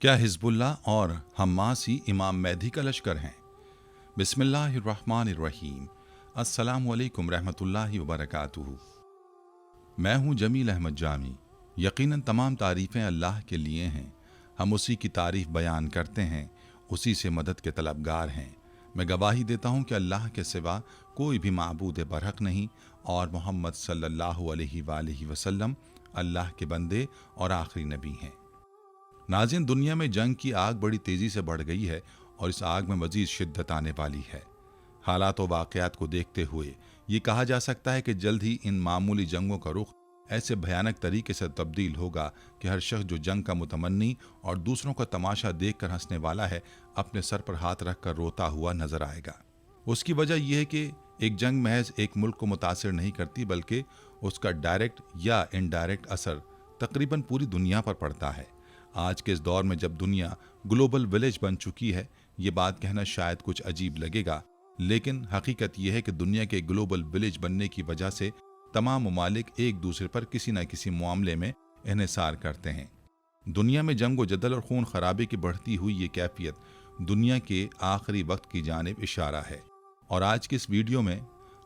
क्या हिजबुल्लाह और हमास ही इमाम मेहदी का लश्कर हैं? बिस्मिल्लाहिर्रहमानिर्रहीम। अस्सलामु अलैकुम रहमतुल्लाहि व बरकातुहू। मैं हूँ जमील अहमद जामी। यकीनन तमाम तारीफ़ें अल्लाह के लिए हैं। हम उसी की तारीफ़ बयान करते हैं, उसी से मदद के तलबगार हैं। मैं गवाही देता हूँ कि अल्लाह के सिवा कोई भी माबूद बरहक नहीं और मोहम्मद सल्लल्लाहु अलैहि वसल्लम अल्लाह के बंदे और आखिरी नबी हैं। नाज़रीन, दुनिया में जंग की आग बड़ी तेज़ी से बढ़ गई है और इस आग में मज़ीद शिद्दत आने वाली है। हालात और वाक़यात को देखते हुए ये कहा जा सकता है कि जल्द ही इन मामूली जंगों का रुख ऐसे भयानक तरीके से तब्दील होगा कि हर शख्स जो जंग का मुतमन्नी और दूसरों का तमाशा देखकर हंसने वाला है, अपने सर पर हाथ रखकर रोता हुआ नजर आएगा। उसकी वजह यह है कि एक जंग महज एक मुल्क को मुतासिर नहीं करती, बल्कि उसका डायरेक्ट या इनडायरेक्ट असर तकरीबन पूरी दुनिया पर पड़ता है। आज के इस दौर में जब दुनिया ग्लोबल विलेज बन चुकी है, ये बात कहना शायद कुछ अजीब लगेगा, लेकिन हकीकत यह है कि दुनिया के ग्लोबल विलेज बनने की वजह से तमाम ममालिक एक दूसरे पर किसी न किसी मामले में इन्हिसार करते हैं। दुनिया में जंग व जदल और खून खराबे की बढ़ती हुई ये कैफियत दुनिया के आखिरी वक्त की जानिब इशारा है, और आज की इस वीडियो में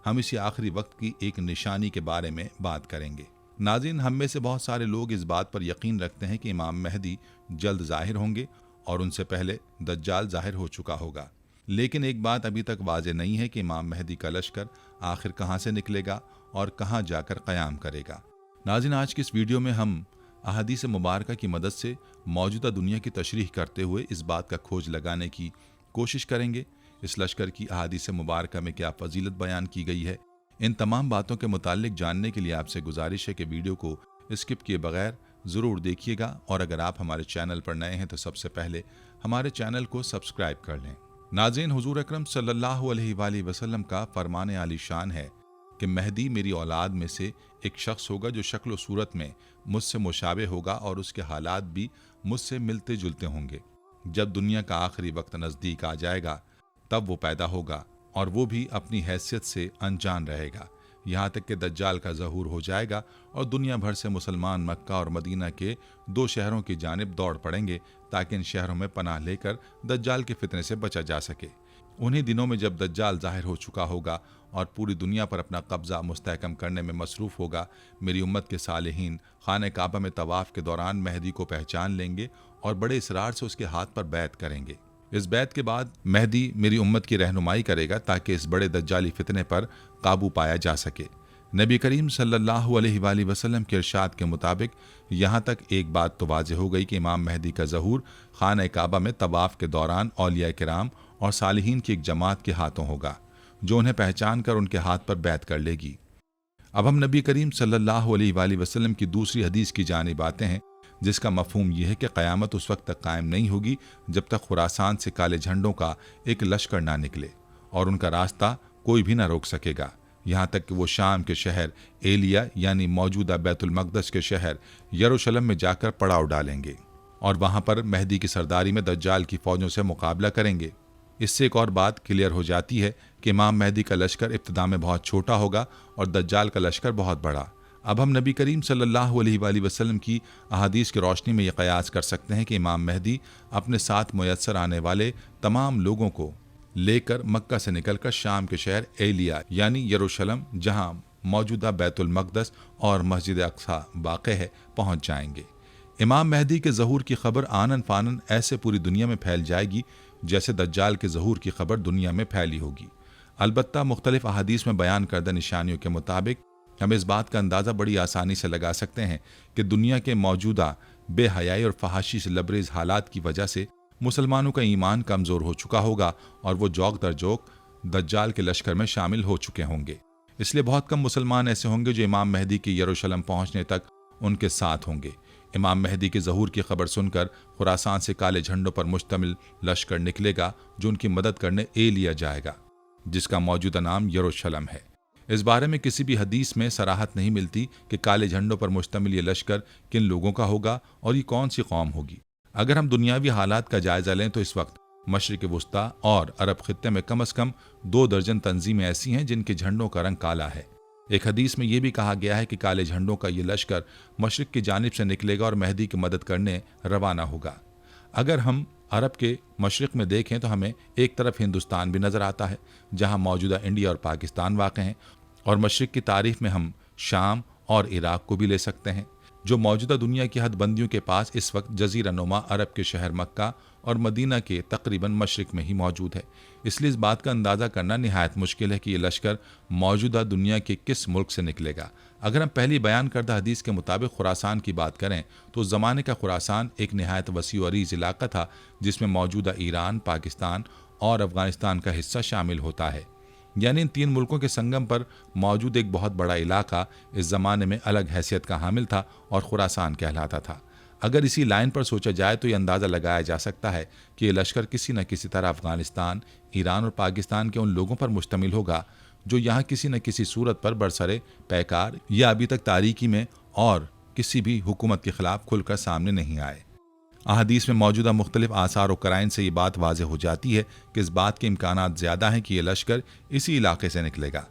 हम इसी आखिरी वक्त की एक निशानी के बारे में बात करेंगे। नाज़रीन, हम में से बहुत सारे लोग इस बात पर यकीन रखते हैं कि इमाम मेहदी जल्द ज़ाहिर होंगे और उनसे पहले दज्जाल ज़ाहिर हो चुका होगा। लेकिन एक बात अभी तक वाज़ेह नहीं है कि इमाम मेहदी का लश्कर आखिर कहाँ से निकलेगा और कहाँ जाकर क़याम करेगा। नाज़रीन, आज की इस वीडियो में हम अहादीस मुबारका की मदद से मौजूदा दुनिया की तशरीह करते हुए इस बात का खोज लगाने की कोशिश करेंगे इस लश्कर की अहादीस मुबारका में क्या फजीलत बयान की गई है। इन तमाम बातों के मुतालिक जानने के लिए आपसे गुजारिश है कि वीडियो को स्किप किए बगैर ज़रूर देखिएगा, और अगर आप हमारे चैनल पर नए हैं तो सबसे पहले हमारे चैनल को सब्सक्राइब कर लें। नाज़रीन, हुजूर अकरम सल्लल्लाहु अलैहि वसल्लम का फरमान आली शान है कि मेहदी मेरी औलाद में से एक शख्स होगा जो शक्ल व सूरत में मुझसे मुशाबे होगा और उसके हालात भी मुझसे मिलते जुलते होंगे। जब दुनिया का आखिरी वक्त नज़दीक आ जाएगा तब वो पैदा होगा, और वो भी अपनी हैसियत से अनजान रहेगा, यहाँ तक कि दज्जाल का ज़हूर हो जाएगा और दुनिया भर से मुसलमान मक्का और मदीना के दो शहरों की जानिब दौड़ पड़ेंगे ताकि इन शहरों में पनाह लेकर दज्जाल के फितने से बचा जा सके। उन्हीं दिनों में जब दज्जाल ज़ाहिर हो चुका होगा और पूरी दुनिया पर अपना कब्ज़ा मुस्तहकम करने में मसरूफ़ होगा, मेरी उम्मत के सालिहीन खाने काबा में तवाफ़ के दौरान मेहदी को पहचान लेंगे और बड़े इसरार से उसके हाथ पर बैत करेंगे। इस बैत के बाद मेहदी मेरी उम्मत की रहनुमाई करेगा ताकि इस बड़े दज्जाली फितने पर काबू पाया जा सके। नबी करीम सल्लल्लाहु अलैहि वसल्लम के इरशाद के मुताबिक यहाँ तक एक बात तो वाज़ेह हो गई कि इमाम मेहदी का ज़हूर खाने काबा में तवाफ़ के दौरान औलिया किराम और सालिहीन की एक जमात के हाथों होगा, जो उन्हें पहचान कर उनके हाथ पर बैत कर लेगी। अब हम नबी करीम सल्लल्लाहु अलैहि वसल्लम की दूसरी हदीस की जानिब आते हैं, जिसका मफहूम यह है कि क़यामत उस वक्त तक कायम नहीं होगी जब तक खुरासान से काले झंडों का एक लश्कर ना निकले और उनका रास्ता कोई भी ना रोक सकेगा, यहाँ तक कि वो शाम के शहर एलिया यानी मौजूदा बैतुल मक़दस के शहर यरूशलेम में जाकर पड़ाव डालेंगे और वहाँ पर मेहदी की सरदारी में दज्जाल की फ़ौजों से मुकाबला करेंगे। इससे एक और बात क्लियर हो जाती है कि इमाम मेहदी का लश्कर इब्तिदा में बहुत छोटा होगा और दज्जाल का लश्कर बहुत बड़ा। अब हम नबी करीम सल्लल्लाहु अलैहि वसल्लम की अहादीस की रोशनी में यह कयास कर सकते हैं कि इमाम मेहदी अपने साथ मुयस्सर आने वाले तमाम लोगों को लेकर मक्का से निकलकर शाम के शहर एलिया यानी यरूशलेम, जहां मौजूदा बैतुल मक़दस और मस्जिद अक्सा वाक़े है, पहुंच जाएंगे। इमाम मेहदी के ज़हूर की खबर आनन फानन ऐसे पूरी दुनिया में फैल जाएगी जैसे दज्जाल के ज़हूर की खबर दुनिया में फैली होगी। अलबत्ता मुख्तलिफ अहादीस में बयान करदा निशानियों के मुताबिक हम इस बात का अंदाज़ा बड़ी आसानी से लगा सकते हैं कि दुनिया के मौजूदा बेहयाई और फहाशी से लबरेज हालात की वजह से मुसलमानों का ईमान कमज़ोर हो चुका होगा और वो जौक दर जौक दज्जाल के लश्कर में शामिल हो चुके होंगे। इसलिए बहुत कम मुसलमान ऐसे होंगे जो इमाम मेहदी के यरूशलेम पहुँचने तक उनके साथ होंगे। इमाम मेहदी के ज़हूर की खबर सुनकर खुरासान से काले झंडों पर मुश्तमिल लश्कर निकलेगा जो उनकी मदद करने एलिया जाएगा, जिसका मौजूदा नाम यरूशलेम है। इस बारे में किसी भी हदीस में सराहत नहीं मिलती कि काले झंडों पर मुश्तमिल ये लश्कर किन लोगों का होगा और ये कौन सी कौम होगी। अगर हम दुनियावी हालात का जायजा लें तो इस वक्त मशरिक़ वुस्ता और अरब खित्ते में कम अज़ कम 2 दर्जन तंजीमें ऐसी हैं जिनके झंडों का रंग काला है। एक हदीस में यह भी कहा गया है कि काले झंडों का ये लश्कर मशरिक़ की जानिब से निकलेगा और मेहदी की मदद करने रवाना होगा। اگر ہم عرب کے مشرق میں دیکھیں تو ہمیں ایک طرف ہندوستان بھی نظر آتا ہے جہاں موجودہ انڈیا اور پاکستان واقع ہیں، اور مشرق کی تعریف میں ہم شام اور عراق کو بھی لے سکتے ہیں جو موجودہ دنیا کی حد بندیوں کے پاس اس وقت جزیرہ نما عرب کے شہر مکہ اور مدینہ کے تقریباً مشرق میں ہی موجود ہے۔ اس لیے اس بات کا اندازہ کرنا نہایت مشکل ہے کہ یہ لشکر موجودہ دنیا کے کس ملک سے نکلے گا۔ اگر ہم پہلی بیان کردہ حدیث کے مطابق خراسان کی بات کریں تو اس زمانے کا خراسان ایک نہایت وسیع و عریض علاقہ تھا جس میں موجودہ ایران، پاکستان اور افغانستان کا حصہ شامل ہوتا ہے، یعنی ان تین ملکوں کے سنگم پر موجود ایک بہت بڑا علاقہ اس زمانے میں الگ حیثیت کا حامل تھا اور خراسان کہلاتا تھا۔ اگر اسی لائن پر سوچا جائے تو یہ اندازہ لگایا جا سکتا ہے کہ یہ لشکر کسی نہ کسی طرح افغانستان، ایران اور پاکستان کے ان لوگوں پر مشتمل ہوگا جو یہاں کسی نہ کسی صورت پر برسرے پیکار یا ابھی تک تاریکی میں اور کسی بھی حکومت کے خلاف کھل کر سامنے نہیں آئے۔ احادیث میں موجودہ مختلف آثار و قرائن سے یہ بات واضح ہو جاتی ہے کہ اس بات کے امکانات زیادہ ہیں کہ یہ لشکر اسی علاقے سے نکلے گا۔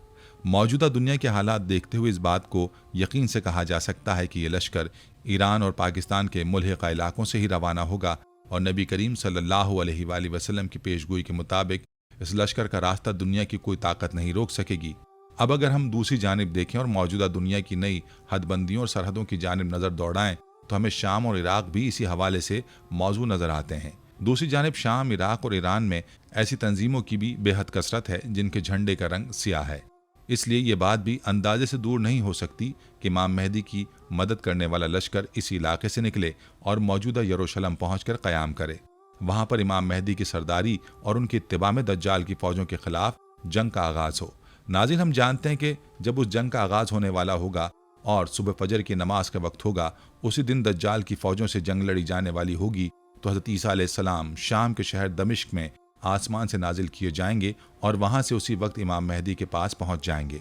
موجودہ دنیا کے حالات دیکھتے ہوئے اس بات کو یقین سے کہا جا سکتا ہے کہ یہ لشکر ایران اور پاکستان کے ملحقہ علاقوں سے ہی روانہ ہوگا، اور نبی کریم صلی اللہ علیہ وآلہ وسلم کی پیشگوئی کے مطابق اس لشکر کا راستہ دنیا کی کوئی طاقت نہیں روک سکے گی۔ اب اگر ہم دوسری جانب دیکھیں اور موجودہ دنیا کی نئی حد بندیوں اور سرحدوں کی جانب نظر دوڑائیں تو ہمیں شام اور عراق بھی اسی حوالے سے موضوع نظر آتے ہیں۔ دوسری جانب شام، عراق اور ایران میں ایسی تنظیموں کی بھی بے حد کثرت ہے جن کے جھنڈے کا رنگ سیاہ ہے۔ اس لیے یہ بات بھی اندازے سے دور نہیں ہو سکتی کہ امام مہدی کی مدد کرنے والا لشکر اسی علاقے سے نکلے اور موجودہ یروشلم پہنچ کر قیام کرے۔ وہاں پر امام مہدی کی سرداری اور ان کی اتباع میں دجال کی فوجوں کے خلاف جنگ کا آغاز ہو۔ ناظرین، ہم جانتے ہیں کہ جب اس جنگ کا آغاز ہونے والا ہوگا اور صبح فجر کی نماز کا وقت ہوگا، اسی دن دجال کی فوجوں سے جنگ لڑی جانے والی ہوگی، تو حضرت عیسیٰ علیہ السلام شام کے شہر دمشق میں آسمان سے نازل کیے جائیں گے اور وہاں سے اسی وقت امام مہدی کے پاس پہنچ جائیں گے۔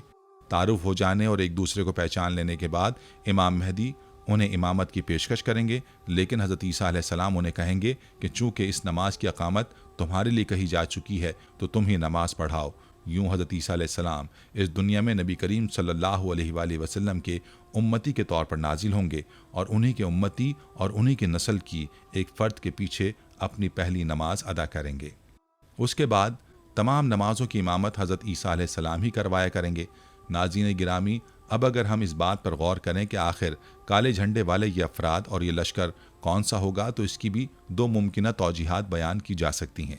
تعارف ہو جانے اور ایک دوسرے کو پہچان لینے کے بعد امام مہدی انہیں امامت کی پیشکش کریں گے، لیکن حضرت عیسیٰ علیہ السلام انہیں کہیں گے کہ چونکہ اس نماز کی اقامت تمہارے لیے کہی جا چکی ہے تو تم ہی نماز پڑھاؤ۔ یوں حضرت عیسیٰ علیہ السلام اس دنیا میں نبی کریم صلی اللہ علیہ وآلہ وسلم کے امتی کے طور پر نازل ہوں گے اور انہی کے امتی اور انہی کے نسل کی ایک فرد کے پیچھے اپنی پہلی نماز ادا کریں گے۔ اس کے بعد تمام نمازوں کی امامت حضرت عیسیٰ علیہ السلام ہی کروایا کریں گے۔ ناظرین گرامی، اب اگر ہم اس بات پر غور کریں کہ آخر کالے جھنڈے والے یہ افراد اور یہ لشکر کون سا ہوگا تو اس کی بھی دو ممکنہ توجیحات بیان کی جا سکتی ہیں۔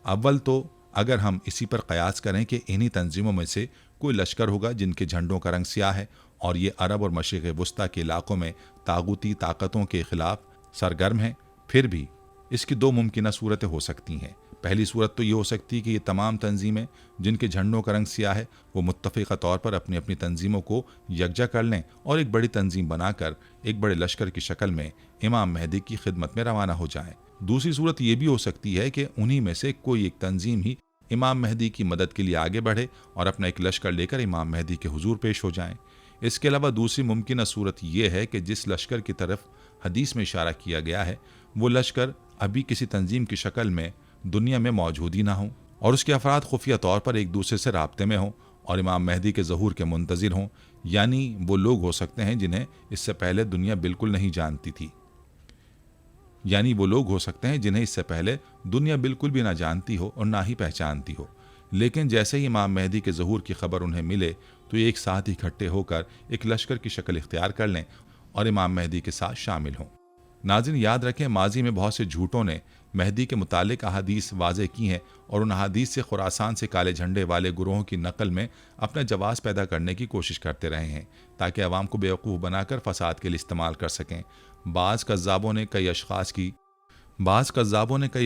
اول تو اگر ہم اسی پر قیاس کریں کہ انہی تنظیموں میں سے کوئی لشکر ہوگا جن کے جھنڈوں کا رنگ سیاہ ہے اور یہ عرب اور مشرق وسطیٰ کے علاقوں میں طاغوتی طاقتوں کے خلاف سرگرم ہیں، پھر بھی اس کی دو ممکنہ صورتیں ہو سکتی ہیں۔ پہلی صورت تو یہ ہو سکتی ہے کہ یہ تمام تنظیمیں جن کے جھنڈوں کا رنگ سیاہ ہے وہ متفقہ طور پر اپنی اپنی تنظیموں کو یکجا کر لیں اور ایک بڑی تنظیم بنا کر ایک بڑے لشکر کی شکل میں امام مہدی کی خدمت میں روانہ ہو جائیں۔ دوسری صورت یہ بھی ہو سکتی ہے کہ انہی میں سے کوئی ایک تنظیم ہی امام مہدی کی مدد کے لیے آگے بڑھے اور اپنا ایک لشکر لے کر امام مہدی کے حضور پیش ہو جائیں۔ اس کے علاوہ دوسری ممکنہ صورت یہ ہے کہ جس لشکر کی طرف حدیث میں اشارہ کیا گیا ہے وہ لشکر ابھی کسی تنظیم کی شکل میں دنیا میں موجود ہی نہ ہوں اور اس کے افراد خفیہ طور پر ایک دوسرے سے رابطے میں ہوں اور امام مہدی کے ظہور کے منتظر ہوں، یعنی وہ لوگ ہو سکتے ہیں جنہیں اس سے پہلے دنیا بالکل نہیں جانتی تھی، بالکل بھی نہ جانتی ہو اور نہ ہی پہچانتی ہو، لیکن جیسے ہی امام مہدی کے ظہور کی خبر انہیں ملے تو ایک ساتھ اکٹھے ہو کر ایک لشکر کی شکل اختیار کر لیں اور امام مہدی کے ساتھ شامل ہوں۔ ناظرین یاد رکھیں، ماضی میں بہت سے جھوٹوں نے مہدی کے متعلق احادیث واضح کی ہیں اور ان احادیث سے خراسان سے کالے جھنڈے والے گروہوں کی نقل میں اپنا جواز پیدا کرنے کی کوشش کرتے رہے ہیں تاکہ عوام کو بیوقوف بنا کر فساد کے لیے استعمال کر سکیں۔ بعض کذابوں نے کئی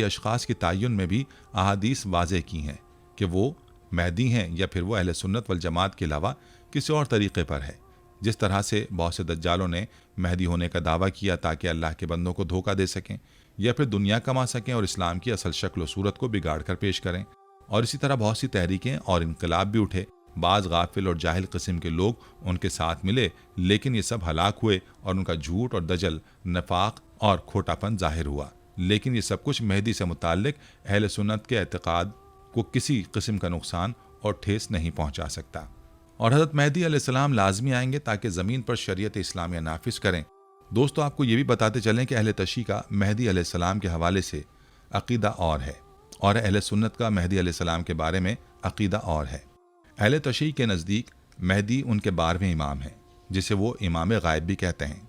اشخاص کی تعین میں بھی احادیث واضح کی ہیں کہ وہ مہدی ہیں یا پھر وہ اہل سنت والجماعت کے علاوہ کسی اور طریقے پر ہے، جس طرح سے بہت سے دجالوں نے مہدی ہونے کا دعویٰ کیا تاکہ اللہ کے بندوں کو دھوکہ دے سکیں یا پھر دنیا کما سکیں اور اسلام کی اصل شکل و صورت کو بگاڑ کر پیش کریں، اور اسی طرح بہت سی تحریکیں اور انقلاب بھی اٹھے۔ بعض غافل اور جاہل قسم کے لوگ ان کے ساتھ ملے، لیکن یہ سب ہلاک ہوئے اور ان کا جھوٹ اور دجل، نفاق اور کھوٹا پن ظاہر ہوا، لیکن یہ سب کچھ مہدی سے متعلق اہل سنت کے اعتقاد کو کسی قسم کا نقصان اور ٹھیس نہیں پہنچا سکتا۔ اور حضرت مہدی علیہ السلام لازمی آئیں گے تاکہ زمین پر شریعت اسلامیہ نافذ کریں दोस्तों, आपको ये भी बताते चलें कि अहले तशी का मेहदी अलैहिस्सलाम के हवाले से अकीदा और है, और अहले सुन्नत का मेहदी अलैहिस्सलाम के बारे में अकीदा और है। अहले तशी के नज़दीक मेहदी उनके 12वें इमाम हैं, जिसे वो इमाम गायब भी कहते हैं,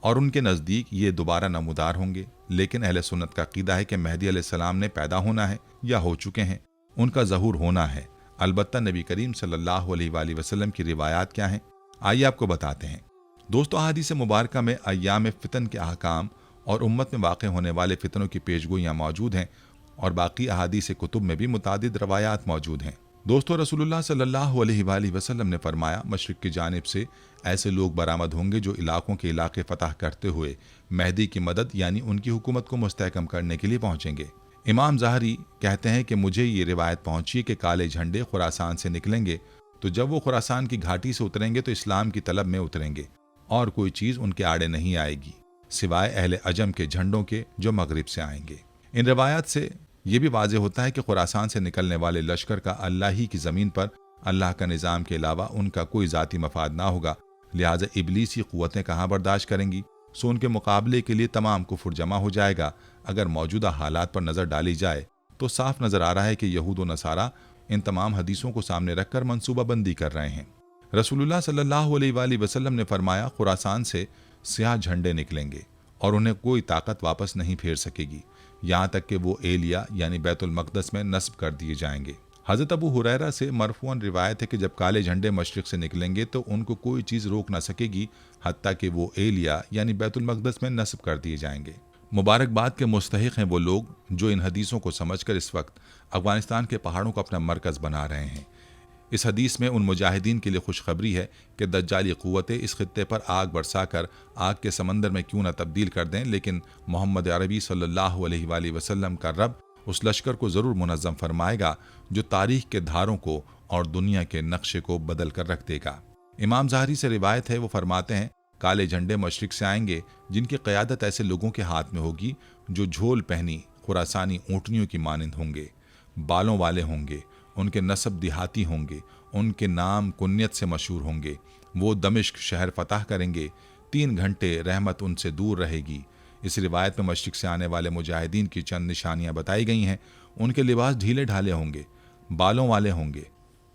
और उनके नज़दीक ये दोबारा नमूदार होंगे। लेकिन अहले सुन्नत का अकीदा है कि मेहदी अलैहिस्सलाम ने पैदा होना है या हो चुके हैं, उनका ज़हूर होना है। अलबत्ता नबी करीम सल्लल्लाहु अलैहि वसल्लम की रिवायात क्या हैं, आइए आपको बताते हैं। दोस्तों, अहादीस मुबारका में अय्याम फितन के अहकाम और उम्मत में वाक़ होने वाले फितनों की पेशगोइयाँ मौजूद हैं, और बाकी अहादीस कुतुब में भी मुतादिद रवायात मौजूद हैं। दोस्तों, रसूलुल्लाह सल्लल्लाहु अलैहि वसल्लम ने फरमाया, मशरिक़ की जानिब से ऐसे लोग बरामद होंगे जो इलाकों के इलाके फ़तह करते हुए मेहदी की मदद यानी उनकी हुकूमत को मुस्तहकम करने के लिए पहुँचेंगे। इमाम ज़हरी कहते हैं कि मुझे ये रिवायत पहुँची कि काले झंडे खुरासान से निकलेंगे, तो जब वो खुरासान की घाटी से उतरेंगे तो इस्लाम की तलब में उतरेंगे, और कोई चीज़ उनके आड़े नहीं आएगी सिवाय अहले अजम के झंडों के जो मगरिब से आएंगे। इन रिवायात से ये भी वाज़ेह होता है कि खुरासान से निकलने वाले लश्कर का अल्लाह ही की ज़मीन पर अल्लाह का निज़ाम के अलावा उनका कोई ज़ाती मफाद ना होगा, लिहाजा इब्लीसी क़ुव्वतें कहाँ बर्दाश्त करेंगी। सो उनके मुकाबले के लिए तमाम कुफ्र जमा हो जाएगा। अगर मौजूदा हालात पर नज़र डाली जाए तो साफ नज़र आ रहा है कि यहूद व नसारा इन तमाम हदीसों को सामने रखकर मनसूबाबंदी कर रहे हैं। रसूलुल्लाह सल्लल्लाहु अलैहि वसल्लम ने फरमाया, खुरासान से स्याह झंडे निकलेंगे और उन्हें कोई ताकत वापस नहीं फेर सकेगी, यहाँ तक कि वो एलिया यानी बैतुल मक़दस में नस्ब कर दिए जाएंगे। हज़रत अबू हुरैरा से मरफ़ूअन रिवायत है कि जब काले झंडे मशरिक़ से निकलेंगे तो उनको कोई चीज़ रोक ना सकेगी, हत्ता कि वो एलिया यानी बैतुल मक़दस में नस्ब कर दिए जाएंगे। मुबारकबाद के मुस्तहिक़ हैं वो लोग जो इन हदीसों को समझकर इस वक्त अफ़गानिस्तान के पहाड़ों को अपना मरकज़ बना रहे हैं। इस हदीस में उन मुजाहिदीन के लिए खुशखबरी है कि दज्जाली क़ुव्वतें इस खित्ते पर आग बरसाकर आग के समंदर में क्यों न तब्दील कर दें, लेकिन मोहम्मद अरबी सल्लल्लाहु अलैहि वसल्लम का रब उस लश्कर को ज़रूर मुनज़्ज़म फरमाएगा जो तारीख़ के धारों को और दुनिया के नक्शे को बदल कर रख देगा। इमाम ज़हरी से रिवायत है, वो फरमाते हैं, काले झंडे मशरिक़ से आएंगे जिनकी क़यादत ऐसे लोगों के हाथ में होगी जो झोल पहनी खुरासानी ऊँटनियों की मानंद होंगे, बालों वाले होंगे, उनके नसब देहाती होंगे, उनके नाम कुन्यत से मशहूर होंगे। वो दमिश्क शहर फतह करेंगे, 3 घंटे रहमत उनसे दूर रहेगी। इस रिवायत में मशरिक़ से आने वाले मुजाहिदीन की चंद निशानियाँ बताई गई हैं। उनके लिबास ढीले ढाले होंगे, बालों वाले होंगे,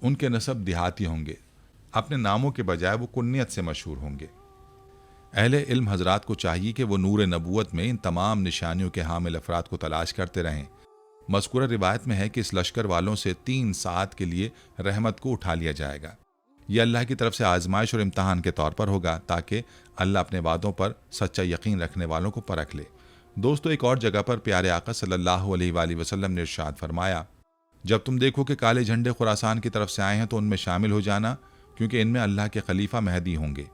उनके नसब देहाती होंगे, अपने नामों के बजाय वो कुन्यत से मशहूर होंगे। अहले इल्म हजरात को चाहिए कि वो नूर नबूवत में इन तमाम निशानियों के हामिल अफराद को तलाश करते रहें। मज़कूरा रिवायत में है कि इस लश्कर वालों से 3 सात के लिए रहमत को उठा लिया जाएगा। यह अल्लाह की तरफ से आजमाइश और इम्तहान के तौर पर होगा ताकि अल्लाह अपने वादों पर सच्चा यकीन रखने वालों को परख ले। दोस्तों, एक और जगह पर प्यारे आका सल्लल्लाहु अलैहि वसल्लम ने इरशाद फरमाया, जब तुम देखो कि काले झंडे खुरासान की तरफ से आए हैं तो उनमें शामिल हो जाना, क्योंकि इनमें अल्लाह के खलीफा मेहदी होंगे।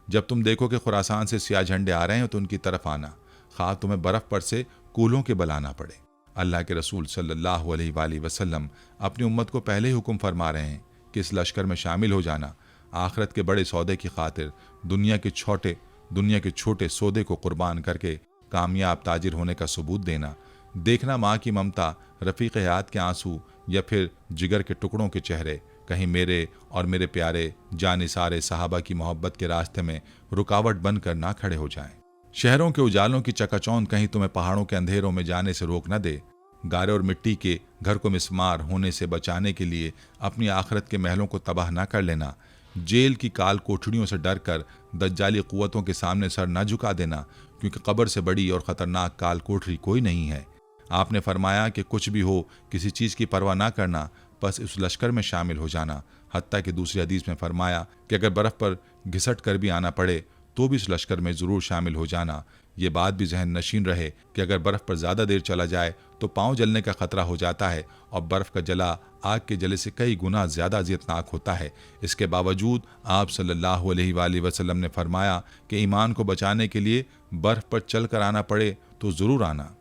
जब तुम देखो कि खुरासान से स्याह झंडे आ रहे हैं तो उनकी तरफ आना, खा तुम्हें बर्फ़ पर से कूलों के बलाना पड़े। अल्लाह के रसूल सल्लल्लाहु अलैहि वसल्लम अपनी उम्मत को पहले ही हुक्म फरमा रहे हैं कि इस लश्कर में शामिल हो जाना, आखिरत के बड़े सौदे की खातिर दुनिया के छोटे सौदे को कुर्बान करके कामयाब ताजिर होने का सबूत देना। देखना माँ की ममता, रफ़ीक़ हयात के आंसू या फिर जिगर के टुकड़ों के चेहरे कहीं मेरे और मेरे प्यारे जानिसारे सहाबा की मोहब्बत के रास्ते में रुकावट बनकर ना खड़े हो जाएं। शहरों के उजालों की चकाचौंध कहीं तुम्हें पहाड़ों के अंधेरों में जाने से रोक न दे। गारे और मिट्टी के घर को मिस्मार होने से बचाने के लिए अपनी आखिरत के महलों को तबाह न कर लेना। जेल की काल कोठड़ियों से डर कर दज्जाली क़ुव्वतों के सामने सर न झुका देना, क्योंकि कब्र से बड़ी और ख़तरनाक काल कोठरी कोई नहीं है। आपने फरमाया कि कुछ भी हो, किसी चीज़ की परवाह ना करना, बस उस लश्कर में शामिल हो जाना। हत्ता कि दूसरी हदीस में फरमाया कि अगर बर्फ़ पर घिसट कर भी आना पड़े तो भी इस लश्कर में ज़रूर शामिल हो जाना। ये बात भी जहन नशीन रहे कि अगर बर्फ़ पर ज़्यादा देर चला जाए तो पाँव जलने का ख़तरा हो जाता है, और बर्फ़ का जला आग के जले से कई गुना ज़्यादा अज़ियतनाक होता है। इसके बावजूद आप सल्लल्लाहु अलैहि वसल्लम ने फरमाया कि ईमान को बचाने के लिए बर्फ़ पर चल कर आना पड़े तो ज़रूर आना।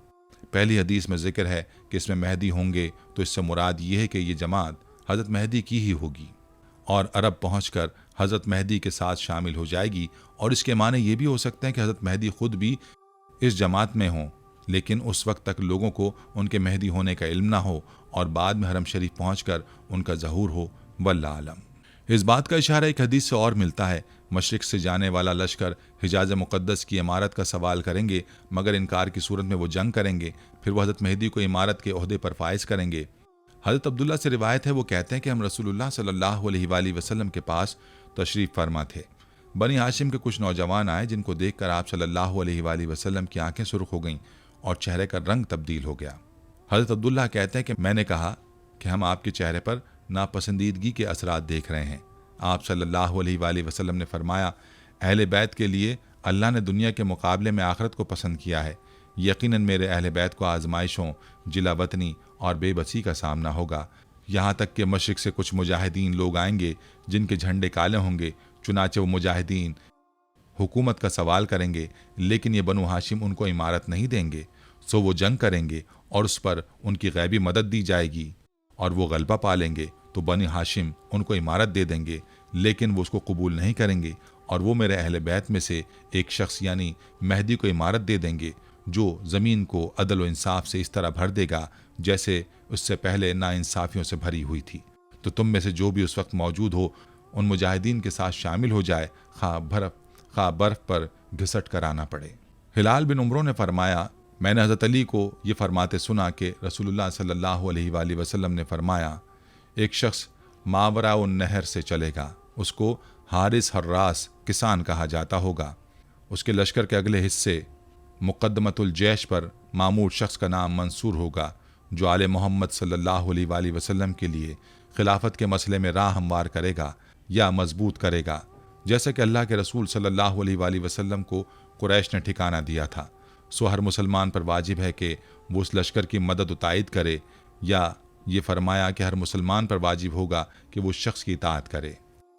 पहली हदीस में जिक्र है कि इसमें मेहदी होंगे, तो इससे मुराद ये है कि ये जमात हज़रत मेहदी की ही होगी और अरब पहुंचकर हज़रत मेहदी के साथ शामिल हो जाएगी। और इसके माने ये भी हो सकते हैं कि हज़रत मेहदी खुद भी इस जमात में हों, लेकिन उस वक्त तक लोगों को उनके मेहदी होने का इल्म ना हो और बाद में हरम शरीफ पहुंचकर उनका ज़हूर हो। वल्लाह आलम। इस बात का इशारा एक हदीस से और मिलता है, मशरिक से जाने वाला लश्कर हिजाज मुक़द्दस की इमारत का सवाल करेंगे, मगर इनकार की सूरत में वो जंग करेंगे, फिर वो हज़रत मेहदी को इमारत के ओहदे पर फाइज करेंगे। हज़रत अब्दुल्ला से रिवायत है, वो कहते हैं कि हम रसूलुल्लाह सल्लल्लाहु अलैहि वसल्लम के पास तशरीफ़ फरमा थे। बनी हाशिम के कुछ नौजवान आए, जिनको देखकर आप सल्लल्लाहु अलैहि वसल्लम की आंखें सुर्ख हो गईं और चेहरे का रंग तब्दील हो गया। हज़रत अब्दुल्ला कहते हैं कि मैंने कहा कि हम आपके चेहरे पर नापसंदीदगी के असरात देख रहे हैं। आप सल्लल्लाहु अलैहि वसल्लम ने फरमाया, अहले बैत के लिए अल्लाह ने दुनिया के मुकाबले में आखिरत को पसंद किया है। यकीनन मेरे अहले बैत को आजमाइशों, जिलावतनी और बेबसी का सामना होगा। यहाँ तक कि मशरिक से कुछ मुजाहिदीन लोग आएंगे जिनके झंडे काले होंगे। चुनाचे वो मुजाहिदीन हुकूमत का सवाल करेंगे, लेकिन ये बनु हाशिम उनको इमारत नहीं देंगे। सो वो जंग करेंगे और उस पर उनकी गैबी मदद दी जाएगी और वो गलबा पा लेंगे तो बनी हाशिम उनको इमारत दे देंगे, लेकिन वो उसको कबूल नहीं करेंगे और वो मेरे अहले बैत में से एक शख्स यानी मेहदी को इमारत दे देंगे, जो ज़मीन को अदल व इंसाफ से इस तरह भर देगा जैसे उससे पहले नाइंसाफियों से भरी हुई थी। तो तुम में से जो भी उस वक्त मौजूद हो उन मुजाहिदीन के साथ शामिल हो जाए, खा बर्फ पर घिसट कर आना पड़े। हिलाल बिन उमरों ने फरमाया, मैंने हज़रत अली को ये फरमाते सुना कि रसूलुल्लाह सल्लल्लाहु अलैहि वसल्लम ने फरमाया, एक शख्स मावरा उन नहर से चलेगा, उसको हारिस हर्रास किसान कहा जाता होगा। उसके लश्कर के अगले हिस्से मुक़द्दमतुल जैश पर मामूर शख्स का नाम मंसूर होगा, जो आले मोहम्मद सल्लल्लाहु अलैहि वसल्लम के लिए खिलाफत के मसले में राह हमवार करेगा या मजबूत करेगा, जैसे कि अल्लाह के रसूल सल्लल्लाहु अलैहि वसल्लम को कुरैश ने ठिकाना दिया था। सो हर मुसलमान पर वाजिब है कि वो उस लश्कर की मदद व तायद करे, या ये फरमाया कि हर मुसलमान पर वाजिब होगा कि वो उस शख्स की इताअत करे।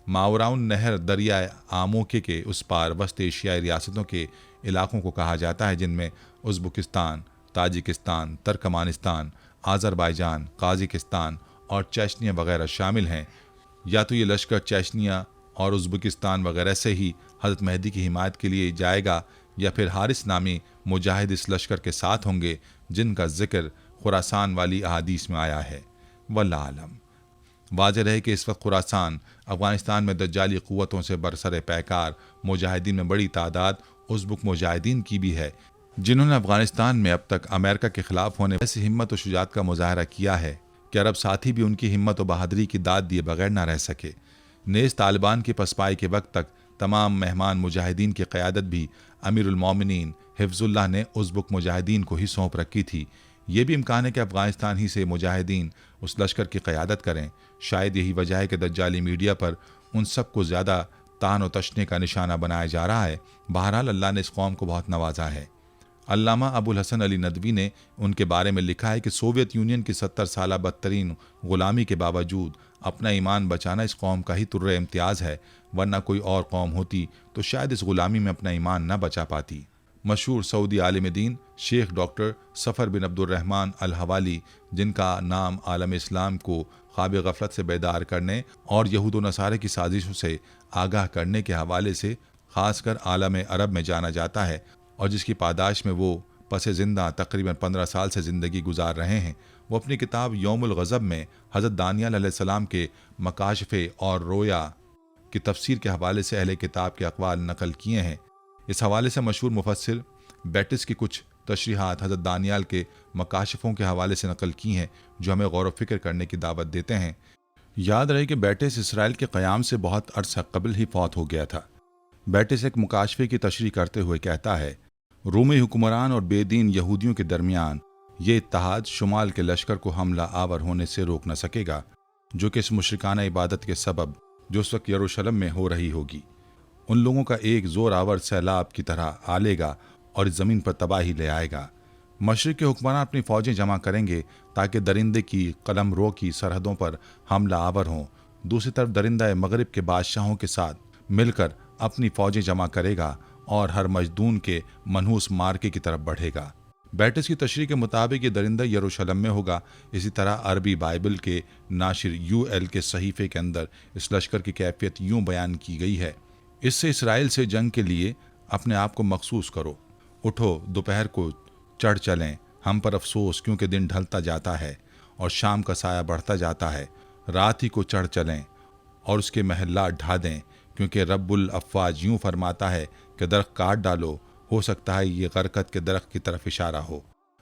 मावराउन नहर दरिया आमोके के उस पार वस्त एशियाई रियासतों के इलाकों को कहा जाता है, जिनमें उज़्बेकिस्तान, ताजिकिस्तान, तुर्कमानिस्तान, आज़रबाईजान, काज़ाकिस्तान और चेचनिया वगैरह शामिल हैं। या तो ये लश्कर चेचनिया और उज़्बेकिस्तान वगैरह से ही हज़रत मेहदी की हिमायत के लिए जाएगा, या फिर हारिस नामी मुजाहिद इस लश्कर के साथ होंगे जिनका जिक्र खुरासान वाली अहादीस में आया है। वल्लाह आलम। वाज़ेह है कि इस वक्त खुरासान अफ़गानिस्तान में दज्जाली क़ुव्वतों से बरसर पैकार मुजाहिदीन में बड़ी तादाद उज़्बेक मुजाहिदीन की भी है, जिन्होंने अफ़गानिस्तान में अब तक अमेरिका के ख़िलाफ़ होने ऐसी हिम्मत व शुजात का मुज़ाहरा किया है कि अरब साथी भी उनकी हिम्मत व बहादुरी की दाद दिए बगैर न रह सके। नेज़ तालिबान की पसपाई के वक्त तक तमाम मेहमान मुजाहिदीन की क़यादत भी अमीरुल मोमिनीन हिफ्ज़ुल्लाह ने उज़्बेक मुजाहिदीन को ही सौंप रखी थी। ये भी इम्कान है कि अफ़गानिस्तान ही से मुजाहिदीन उस लश्कर की क़यादत करें। शायद यही वजह है कि दज्जाली मीडिया पर उन सबको ज़्यादा तान व तशने का निशाना बनाया जा रहा है। बहरहाल अल्लाह ने इस कौम को बहुत नवाजा है। अल्लामा अबुल हसन अली नदवी ने उनके बारे में लिखा है कि सोवियत यूनियन की 70 साल बदतरीन ग़ुलामी के बावजूद अपना ईमान बचाना इस कौम का ही तुर्रे इम्तियाज़ है, वरना कोई और कौम होती तो शायद इस ग़ुलामी में अपना ईमान न बचा पाती। मशहूर सऊदी आलिम दीन शेख डॉक्टर सफ़र बिन अब्दुर्रहमान अल हवाली, जिनका नाम आलम इस्लाम को ख्वाब गफलत से बेदार करने और यहूद व नसारे की साजिशों से आगाह करने के हवाले से ख़ासकर आलम अरब में जाना जाता है, और जिसकी पादाश में वो पसे ज़िंदा तकरीबन 15 साल से ज़िंदगी गुजार रहे हैं, वो अपनी किताब यौमुल गज़ब में हज़रत दानियल अलैहिस्सलाम के मकाशिफ़े और रोया की तफसीर के हवाले से अहले किताब के अक़वाल नकल किए हैं। इस हवाले से मशहूर मुफस्सिर बैटिस की कुछ तशरीहात हज़रत दानियाल के मकाशिफ़ों के हवाले से नकल की हैं, जो हमें गौर व फिक्र करने की दावत देते हैं। याद रहे कि बैटिस इसराइल के क़याम से बहुत अरसा कबल ही फौत हो गया था। बैटिस एक मुकाशफे की तशरीह करते हुए कहता है, रूमी हुक्मरान और बेदीन यहूदियों के दरमियान ये इत्तेहाद शुमाल के लश्कर को हमला आवर होने से रोक न सकेगा, जो कि इस मुशरिकाना इबादत के सबब जो उस वक्त यरूशलेम में हो रही होगी, उन लोगों का एक ज़ोर आवर सैलाब की तरह आलेगा और इस ज़मीन पर तबाही ले आएगा। मशरिक़ के हुक्मरान अपनी फ़ौजें जमा करेंगे ताकि दरिंदे की कलम रो की सरहदों पर हमला आवर हों। दूसरी तरफ दरिंदा मगरिब के बादशाहों के साथ मिलकर अपनी फ़ौजें जमा करेगा और हर मजदून के मनहूस मार्के की तरफ बढ़ेगा। बैटिस की तशरीह के मुताबिक ये दरिंदा यरूशलेम में होगा। इसी तरह अरबी बाइबल के नाशिर यूएल के सहीफ़े के अंदर इस लश्कर की कैफियत यूँ बयान की गई है, इससे इसराइल से जंग के लिए अपने आप को मखसूस करो, उठो दोपहर को चढ़ चलें, हम पर अफसोस क्योंकि दिन ढलता जाता है और शाम का साया बढ़ता जाता है। रात ही को चढ़ चलें, اور اس کے محلات ڈھا دیں، کیونکہ رب الافواج یوں فرماتا ہے کہ درخت کاٹ ڈالو، ہو سکتا ہے یہ غرقت کے درخت کی طرف اشارہ ہو۔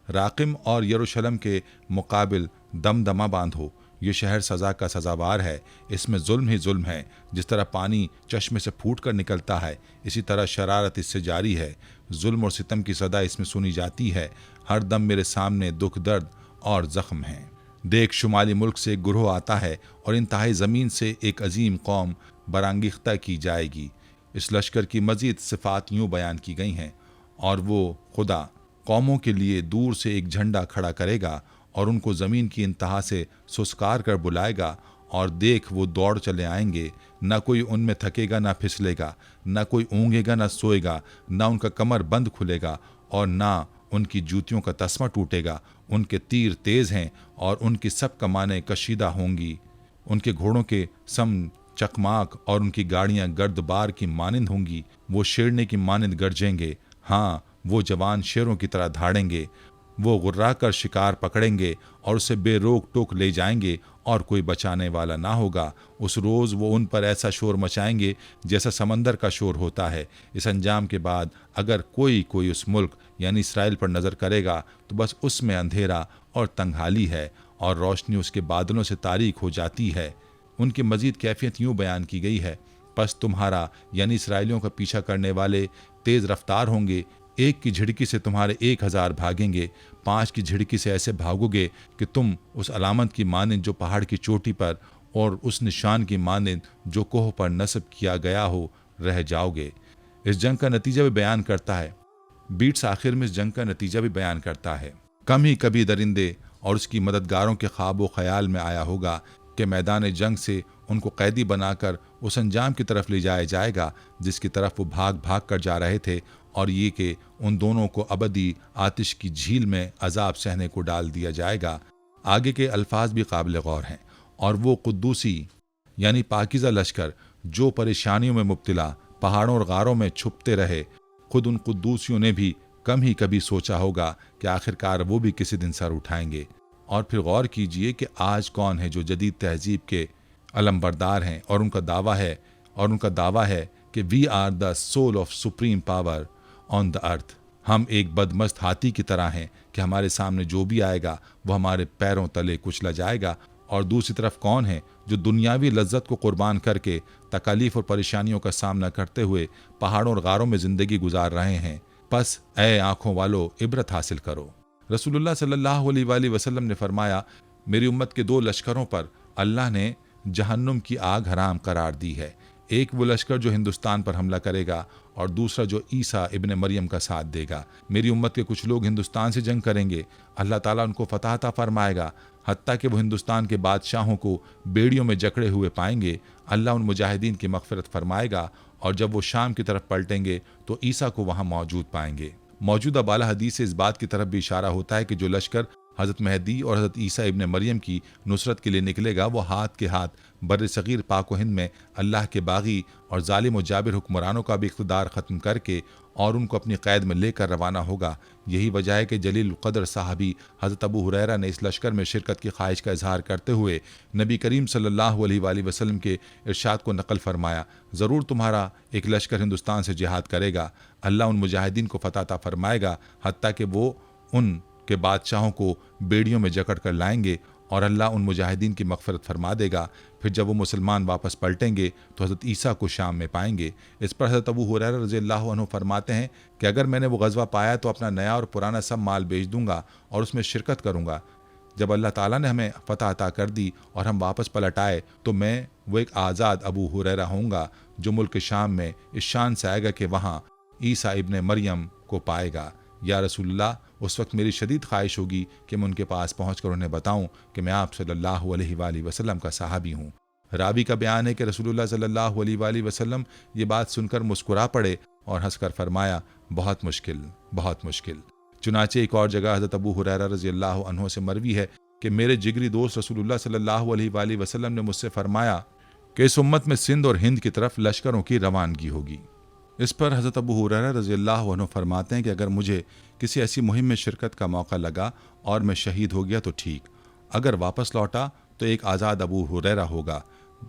راقم اور یروشلم کے مقابل دمدمہ باندھو، یہ شہر سزا کا سزاوار ہے، اس میں ظلم ہی ظلم ہے۔ جس طرح پانی چشمے سے پھوٹ کر نکلتا ہے، اسی طرح شرارت اس سے جاری ہے، ظلم اور ستم کی صدا اس میں سنی جاتی ہے۔ ہر دم میرے سامنے دکھ، درد اور زخم ہیں۔ دیکھ، شمالی ملک سے ایک گروہ آتا ہے اور انتہائی زمین سے ایک عظیم قوم برانگیختہ کی جائے گی۔ اس لشکر کی مزید صفات یوں بیان کی گئی ہیں، اور وہ خدا قوموں کے لیے دور سے ایک جھنڈا کھڑا کرے گا اور ان کو زمین کی انتہا سے سسکار کر بلائے گا، اور دیکھ وہ دوڑ چلے آئیں گے، نہ کوئی ان میں تھکے گا نہ پھسلے گا، نہ کوئی اونگے گا نہ سوئے گا، نہ ان کا کمر بند کھلے گا اور نہ ان کی جوتیوں کا تسمہ ٹوٹے گا۔ ان کے تیر تیز ہیں اور ان کی سب کمانیں کشیدہ ہوں گی، ان کے گھوڑوں کے سم چکماک اور ان کی گاڑیاں گرد بار کی مانند ہوں گی۔ وہ شیرنے کی مانند گرجیں گے، ہاں وہ جوان شیروں کی طرح دھاڑیں گے۔ وہ غرا کر شکار پکڑیں گے اور اسے بے روک ٹوک لے جائیں گے، اور کوئی بچانے والا نہ ہوگا۔ اس روز وہ ان پر ایسا شور مچائیں گے جیسا سمندر کا شور ہوتا ہے۔ اس انجام کے بعد اگر کوئی اس ملک یعنی اسرائیل پر نظر کرے گا تو بس اس میں اندھیرا اور تنگحالی ہے، اور روشنی اس کے بادلوں سے تاریک ہو جاتی ہے۔ ان کی مزید کیفیت یوں بیان کی گئی ہے، پس تمہارا یعنی اسرائیلیوں کا پیچھا کرنے والے تیز رفتار ہوں گے، ایک کی جھڑکی سے تمہارے 1000 بھاگیں گے، 5 کی جھڑکی سے ایسے بھاگو گے کہ تم اس علامت کی مانند جو پہاڑ کی چوٹی پر اور اس نشان کی مانند جو کوہ پر نصب کیا گیا ہو رہ جاؤ گے۔ اس جنگ کا نتیجہ بھی بیان کرتا ہے، بیٹس آخر میں اس جنگ کا نتیجہ بھی بیان کرتا ہے۔ کم ہی کبھی درندے اور اس کی مددگاروں کے خواب و خیال میں آیا ہوگا کہ میدان جنگ سے ان کو قیدی بنا کر اس انجام کی طرف لے جایا جائے گا جس کی طرف وہ بھاگ بھاگ کر جا رہے تھے، اور یہ کہ ان دونوں کو ابدی آتش کی جھیل میں عذاب سہنے کو ڈال دیا جائے گا۔ آگے کے الفاظ بھی قابل غور ہیں، اور وہ قدوسی یعنی پاکیزہ لشکر جو پریشانیوں میں مبتلا پہاڑوں اور غاروں میں چھپتے رہے، خود ان قدوسیوں نے بھی کم ہی کبھی سوچا ہوگا کہ آخرکار وہ بھی کسی دن سر اٹھائیں گے۔ اور پھر غور کیجئے کہ آج کون ہے جو جدید تہذیب کے علمبردار ہیں، اور ان کا دعویٰ ہے کہ we are the sole of supreme power on the earth. ہم ایک بدمست ہاتھی کی طرح ہیں کہ ہمارے سامنے جو بھی آئے گا وہ ہمارے پیروں تلے کچلا جائے گا۔ اور دوسری طرف کون ہے جو دنیاوی لذت کو قربان کر کے تکالیف اور پریشانیوں کا سامنا کرتے ہوئے پہاڑوں اور غاروں میں زندگی گزار رہے ہیں۔ پس اے آنکھوں والو، عبرت حاصل کرو۔ رسول اللہ صلی اللہ علیہ وآلہ وسلم نے فرمایا، میری امت کے 2 لشکروں پر اللہ نے جہنم کی آگ حرام قرار دی ہے، ایک وہ لشکر جو ہندوستان پر حملہ کرے گا اور دوسرا جو عیسیٰ ابن مریم کا ساتھ دے گا۔ میری امت کے کچھ لوگ ہندوستان سے جنگ کریں گے، اللہ تعالیٰ ان کو فتح عطا فرمائے گا، حتیٰ کہ وہ ہندوستان کے بادشاہوں کو بیڑیوں میں جکڑے ہوئے پائیں گے۔ اللہ ان مجاہدین کی مغفرت فرمائے گا، اور جب وہ شام کی طرف پلٹیں گے تو عیسیٰ کو وہاں موجود پائیں گے۔ موجودہ بالا حدیث سے اس بات کی طرف بھی اشارہ ہوتا ہے کہ جو لشکر حضرت مہدی اور حضرت عیسیٰ ابن مریم کی نصرت کے لیے نکلے گا، وہ ہاتھ کے ہاتھ بر صغیر پاک و ہند میں اللہ کے باغی اور ظالم و جابر حکمرانوں کا بھی اقتدار ختم کر کے اور ان کو اپنی قید میں لے کر روانہ ہوگا۔ یہی وجہ ہے کہ جلیل القدر صحابی حضرت ابو ہریرہ نے اس لشکر میں شرکت کی خواہش کا اظہار کرتے ہوئے نبی کریم صلی اللہ علیہ وآلہ وسلم کے ارشاد کو نقل فرمایا، ضرور تمہارا ایک لشکر ہندوستان سے جہاد کرے گا، اللہ ان مجاہدین کو فتح عطا فرمائے گا، حتیٰ کہ وہ ان کے بادشاہوں کو بیڑیوں میں جکڑ کر لائیں گے، اور اللہ ان مجاہدین کی مغفرت فرما دے گا۔ پھر جب وہ مسلمان واپس پلٹیں گے تو حضرت عیسیٰ کو شام میں پائیں گے۔ اس پر حضرت ابو ہریرہ رضی اللہ عنہ فرماتے ہیں کہ اگر میں نے وہ غزوہ پایا تو اپنا نیا اور پرانا سب مال بیچ دوں گا اور اس میں شرکت کروں گا۔ جب اللہ تعالیٰ نے ہمیں فتح عطا کر دی اور ہم واپس پلٹ آئے تو میں وہ ایک آزاد ابو ہریرہ ہوں گا جو ملک شام میں اس شان سے آئے گا کہ وہاں عیسیٰ ابن مریم کو پائے گا۔ یا رسول اللہ، اس وقت میری شدید خواہش ہوگی کہ میں ان کے پاس پہنچ کر انہیں بتاؤں کہ میں آپ صلی اللہ علیہ وآلہ وسلم کا صحابی ہوں۔ راوی کا بیان ہے کہ رسول اللہ صلی اللہ علیہ وآلہ وسلم یہ بات سن کر مسکرا پڑے اور ہنس کر فرمایا، بہت مشکل، بہت مشکل۔ چنانچہ ایک اور جگہ حضرت ابو ہریرہ رضی اللہ عنہ سے مروی ہے کہ میرے جگری دوست رسول اللہ صلی اللہ علیہ وآلہ وسلم نے مجھ سے فرمایا کہ اس امت میں سندھ اور ہند کی طرف لشکروں کی روانگی ہوگی۔ اس پر حضرت ابو ہریرہ رضی اللہ عنہ فرماتے ہیں کہ اگر مجھے کسی ایسی مہم میں شرکت کا موقع لگا اور میں شہید ہو گیا تو ٹھیک، اگر واپس لوٹا تو ایک آزاد ابو ہریرہ ہوگا۔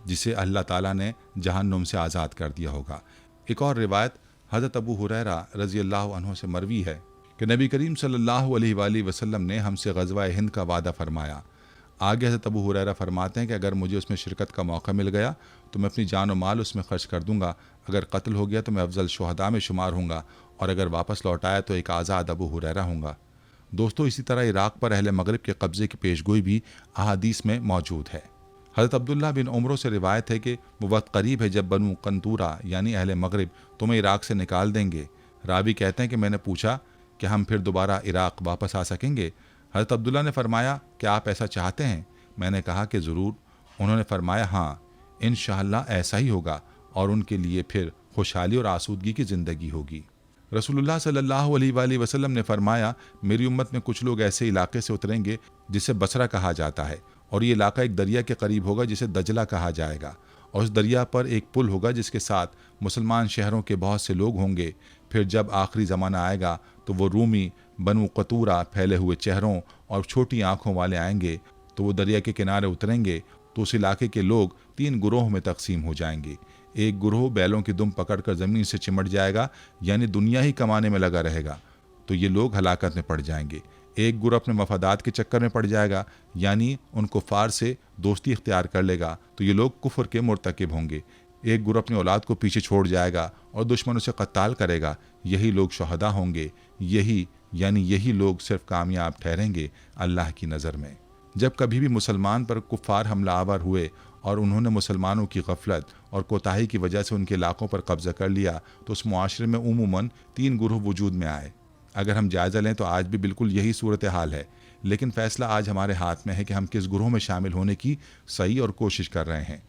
जिसे अल्लाह ताला ने जहन्नुम से आज़ाद कर दिया होगा। एक और रिवायत हज़रत अबू हुरैरा रज़ी अल्लाह अन्हु से मरवी है कि नबी करीम सल्लल्लाहु अलैहि वसल्लम ने हमसे ग़ज़वा हिंद का वादा फरमाया। आगे हज़रत अबू हुरैरा फरमाते हैं कि अगर मुझे उसमें शिरकत का मौका मिल गया तो मैं अपनी जान और माल उसमें खर्च कर दूंगा, अगर कत्ल हो गया तो मैं अफजल शुहदा में शुमार हूँगा, और अगर वापस लौट आया तो एक आज़ाद अबू हुरैरा हूँगा। दोस्तों, इसी तरह इराक़ पर अहले मगरिब के कब्ज़े की पेशगोई भी अहादीस में मौजूद है। हज़रत अब्दुल्ला बिन उमरों से रिवायत है कि वो वक्त करीब है जब बनु कंतूरा यानी अहले मगरिब तुम्हें इराक़ से निकाल देंगे। रावी कहते हैं कि मैंने पूछा कि हम फिर दोबारा इराक़ वापस आ सकेंगे? हज़रत अब्दुल्ला ने फरमाया कि आप ऐसा चाहते हैं? मैंने कहा कि ज़रूर। उन्होंने फरमाया हाँ, इंशाअल्लाह ऐसा ही होगा, और उनके लिए फिर खुशहाली और आसूदगी की ज़िंदगी होगी। रसूलुल्लाह सल्लल्लाहु अलैहि वसल्लम ने फरमाया, मेरी उम्मत में कुछ लोग ऐसे इलाके से उतरेंगे जिसे बसरा कहा जाता है, और ये इलाका एक दरिया के करीब होगा जिसे दजला कहा जाएगा, और उस दरिया पर एक पुल होगा जिसके साथ मुसलमान शहरों के बहुत से लोग होंगे। फिर जब आखिरी ज़माना आएगा तो वो रूमी बनु कतूरा फैले हुए चेहरों और छोटी आँखों वाले आएंगे, तो वो दरिया के किनारे उतरेंगे तो उस इलाके के लोग 3 गुरोह में तकसीम हो जाएंगे। एक गुरोह बैलों की दुम पकड़कर ज़मीन से चिमट जाएगा, यानी दुनिया ही कमाने में लगा रहेगा, तो ये लोग हलाकत में पड़ जाएंगे। एक गुरोह अपने मफादात के चक्कर में पड़ जाएगा, यानी उन कुफ़ार से दोस्ती इख्तियार कर लेगा, तो ये लोग कुफ्र के मुर्तकिब होंगे। एक गुरोह अपनी औलाद को पीछे छोड़ जाएगा और दुश्मनों से कत्ताल करेगा, यही लोग शहदा होंगे। यही लोग सिर्फ कामयाब ठहरेंगे अल्लाह की नज़र में। जब कभी भी मुसलमान पर कुफ़ार हमलावर हुए और उन्होंने मुसलमानों की गफलत और कोताही की वजह से उनके इलाकों पर कब्ज़ा कर लिया, तो उस मुआशरे में उमूमन 3 गुरूह वजूद में आए। अगर हम जायज़ा लें तो आज भी बिल्कुल यही सूरत हाल है, लेकिन फ़ैसला आज हमारे हाथ में है कि हम किस गुरूह में शामिल होने की सही और कोशिश कर रहे हैं।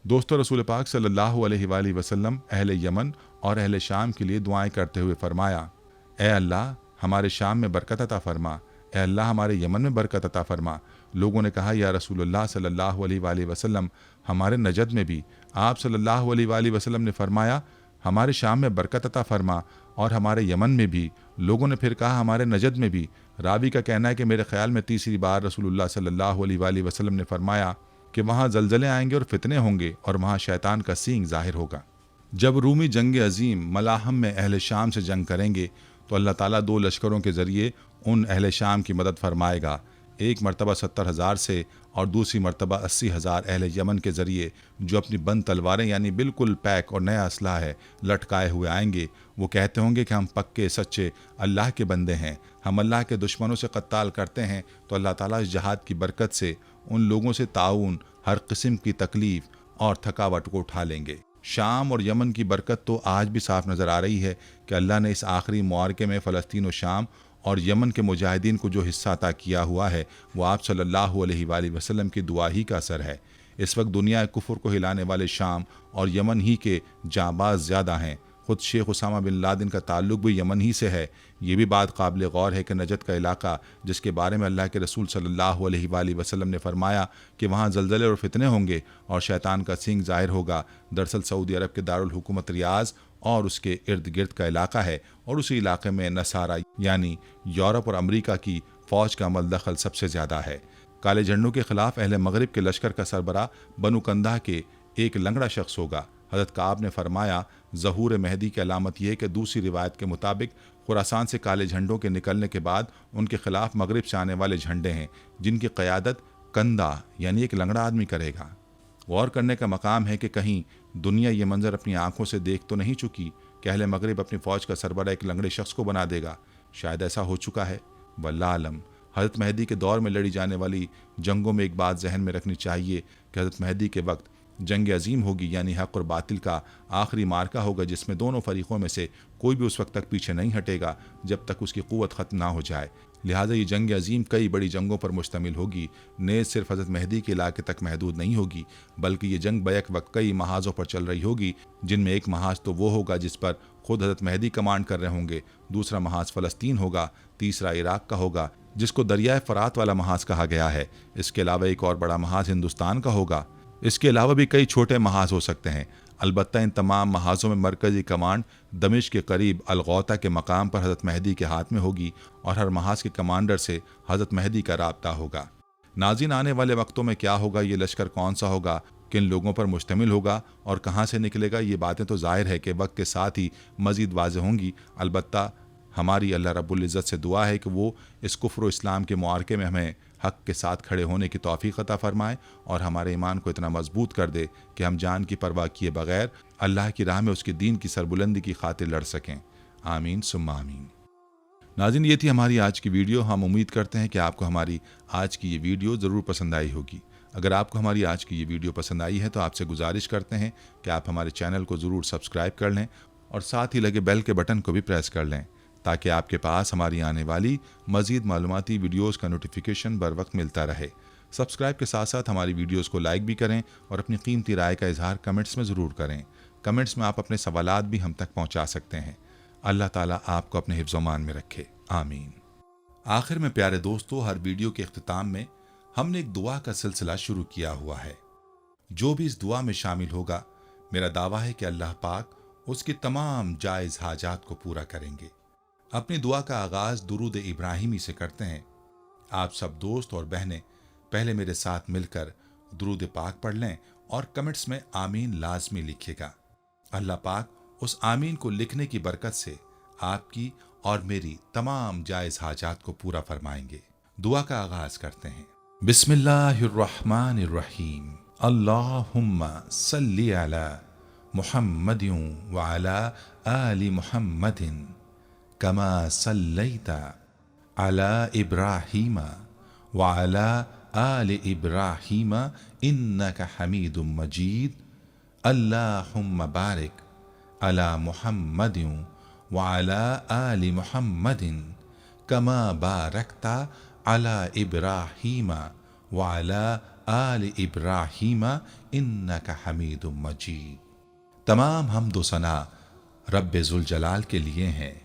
दोस्तों, रसूल पाक सल्लल्लाहु अलैहि वसल्लम अहले यमन और अहले शाम के लिए दुआएं करते हुए फरमाया, ए अल्लाह हमारे शाम में बरकत अता फरमा, ए अल्लाह हमारे यमन में बरकत अता फरमा। लोगों ने कहा, या रसूलुल्लाह सल्लल्लाहु अलैहि वसल्लम हमारे नजद में भी? आप सल्लल्लाहु अलैहि वसल्लम ने फरमाया, हमारे शाम में बरकत अता फरमा और हमारे यमन में भी। लोगों ने फिर कहा, हमारे नजद में भी। रावी का कहना है कि मेरे ख्याल में तीसरी बार रसूलुल्लाह सल्लल्लाहु अलैहि वसल्लम ने फरमाया कि वहाँ जलजले आएंगे और फितने होंगे और वहाँ शैतान का सींग जाहिर होगा। जब रूमी जंग अजीम मलाहम में अहले शाम से जंग करेंगे तो अल्लाह ताला 2 लश्करों के ज़रिए उन अहले शाम की मदद फरमाएगा। एक मरतबा 70,000 से और दूसरी मरतबा 80,000 अहले यमन के ज़रिए, जो अपनी बंद तलवारें यानी बिल्कुल पैक और नया असलाह है लटकाए हुए आएंगे। वो कहते होंगे कि हम पक्के सच्चे अल्लाह के बंदे हैं, हम अल्लाह के दुश्मनों से कत्ताल करते हैं, तो अल्लाह ताला इस जहाद की बरकत से उन लोगों से ताउन, हर किस्म की तकलीफ़ और थकावट को उठा लेंगे। शाम और यमन की बरकत तो आज भी साफ नज़र आ रही है कि अल्लाह ने इस आखिरी मुआरके में फ़लस्तीन और शाम और यमन के मुजाहिदीन को जो हिस्सा अता किया हुआ है वो आप सल्लल्लाहु अलैहि वसल्लम की दुआ ही का असर है। इस वक्त दुनिया कुफ्र को हिलाने वाले शाम और यमन ही के जांबाज ज़्यादा हैं। ख़ुद शेख उसामा बिन लादेन का ताल्लुक भी यमन ही से है। ये भी बात काबिल गौर है कि नजद का इलाका, जिसके बारे में अल्लाह के रसूल सल्लल्लाहु अलैहि वसल्लम ने फरमाया कि वहाँ जलजले और फितने होंगे और शैतान का सींग ज़ाहिर होगा, दरअसल सऊदी अरब के दारुल हुकूमत रियाज़ और उसके इर्द गिर्द का इलाका है, और उसी इलाके में नसारा यानी यूरोप और अमरीका की फ़ौज का अमल दखल सबसे ज़्यादा है। काले झंडों के खिलाफ अहले मगरिब के लश्कर का सरबरा बनु कंदा के एक लंगड़ा शख्स होगा। हज़रत काब ने फरमाया, ज़हूर मेहदी की अलामत यह कि दूसरी रिवायत के मुताबिक खुरासान से काले झंडों के निकलने के बाद उनके खिलाफ मगरिब से आने वाले झंडे हैं, जिनकी क़यादत कंदा यानी एक लंगड़ा आदमी करेगा। गौर करने का मकाम है कि कहीं दुनिया ये मंजर अपनी आंखों से देख तो नहीं चुकी कि अहले मगरिब अपनी फ़ौज का सरबरा एक लंगड़े शख्स को बना देगा। शायद ऐसा हो चुका है, वल्लाह आलम। हज़रत मेहदी के दौर में लड़ी जाने वाली जंगों में एक बात जहन में रखनी चाहिए कि हज़रत मेहदी के वक्त जंग अजीम होगी, यानी हक़ और बातिल का आखिरी मार्का होगा, जिसमें दोनों फरीक़ों में से कोई भी उस वक्त तक पीछे नहीं हटेगा जब तक उसकी क़ुव्वत ख़त्म ना हो जाए। लिहाजा ये जंग अजीम कई बड़ी जंगों पर मुश्तमिल होगी। नेज़ सिर्फ हज़रत मेहदी के इलाके तक महदूद नहीं होगी, बल्कि ये जंग बैक वक्त कई महाज़ों पर चल रही होगी, जिनमें एक महाज़ तो वो होगा जिस पर खुद हज़रत मेहदी कमांड कर रहे होंगे, दूसरा महाज़ फ़लस्तीन होगा, तीसरा इराक़ का होगा जिसको दरियाए फ़रात वाला महाज़ कहा गया है। इसके अलावा एक और बड़ा महाज़ हिंदुस्तान का होगा। इसके अलावा भी कई छोटे महाज़ हो सकते हैं। अलबत्ता इन तमाम महाज़ों में मरकज़ी कमांड दमिश्क के करीब अलगौता के मकाम पर हज़रत मेहदी के हाथ में होगी और हर महाज़ के कमांडर से हज़रत मेहदी का राब्ता होगा। नाज़रीन, आने वाले वक्तों में क्या होगा, ये लश्कर कौन सा होगा, किन लोगों पर मुश्तमिल होगा और कहाँ से निकलेगा, ये बातें तो ज़ाहिर है कि वक्त के साथ ही मज़ीद वाज़ेह होंगी। अलबत्ता हमारी अल्लाह रब्बुल इज़्ज़त से दुआ है कि वो इस कुफ्र इस्लाम के मुआरके में हमें हक़ के साथ खड़े होने की तौफ़ीक़ अता फ़रमाए और हमारे ईमान को इतना मजबूत कर दे कि हम जान की परवाह किए बग़ैर अल्लाह की राह में उसके दीन की सरबुलंदी की खातिर लड़ सकें। आमीन सुम्मा आमीन। नाज़रीन, ये थी हमारी आज की वीडियो। हम उम्मीद करते हैं कि आपको हमारी आज की ये वीडियो ज़रूर पसंद आई होगी। अगर आपको हमारी आज की ये वीडियो पसंद आई है तो आपसे गुजारिश करते हैं कि आप हमारे चैनल को ज़रूर सब्सक्राइब कर लें और साथ ही लगे बेल के बटन को भी प्रेस कर लें ताकि आपके पास हमारी आने वाली मज़ीद मालूमाती वीडियोज़ का नोटिफिकेशन बर वक्त मिलता रहे। सब्सक्राइब के साथ साथ हमारी वीडियोज़ को लाइक भी करें और अपनी कीमती राय का इजहार कमेंट्स में ज़रूर करें। कमेंट्स में आप अपने सवालात भी हम तक पहुँचा सकते हैं। अल्लाह ताला आपको अपने हिफ्ज़-ओ-मान में रखे। आमीन। आखिर में प्यारे दोस्तों, हर वीडियो के इख्तिताम में हमने एक दुआ का सिलसिला शुरू किया हुआ है। जो भी इस दुआ में शामिल होगा, मेरा दावा है कि अल्लाह पाक उसकी तमाम जायज़ हाजात को पूरा करेंगे। अपनी दुआ का आगाज़ दुरूद इब्राहिमी से करते हैं। आप सब दोस्त और बहनें पहले मेरे साथ मिलकर दुरूद पाक पढ़ लें और कमेंट्स में आमीन लाजमी लिखिएगा। अल्लाह पाक उस आमीन को लिखने की बरकत से आपकी और मेरी तमाम जायज़ हाजात को पूरा फरमाएंगे। दुआ का आगाज़ करते हैं। बिस्मिल्लाहिर्रहमानिर्रहीम। अल्लाहुम्मा सल्ली अला मुहम्मदिन व अला आलि मुहम्मदिन कमा सल्लैता अला इब्राहीम व अला आलि इब्राहीम इन्नका हमीदुम मजीद। अल्लाहुम्मा बारिक अला मुहम्मदिन व अला आलि मुहम्मदिन कमा बारकता अला इब्राहीम व अला आलि इब्राहीम इन्नका हमीदुम मजीद। तमाम हम्द व सना रब्बे ज़ुल जलाल के लिए हैं,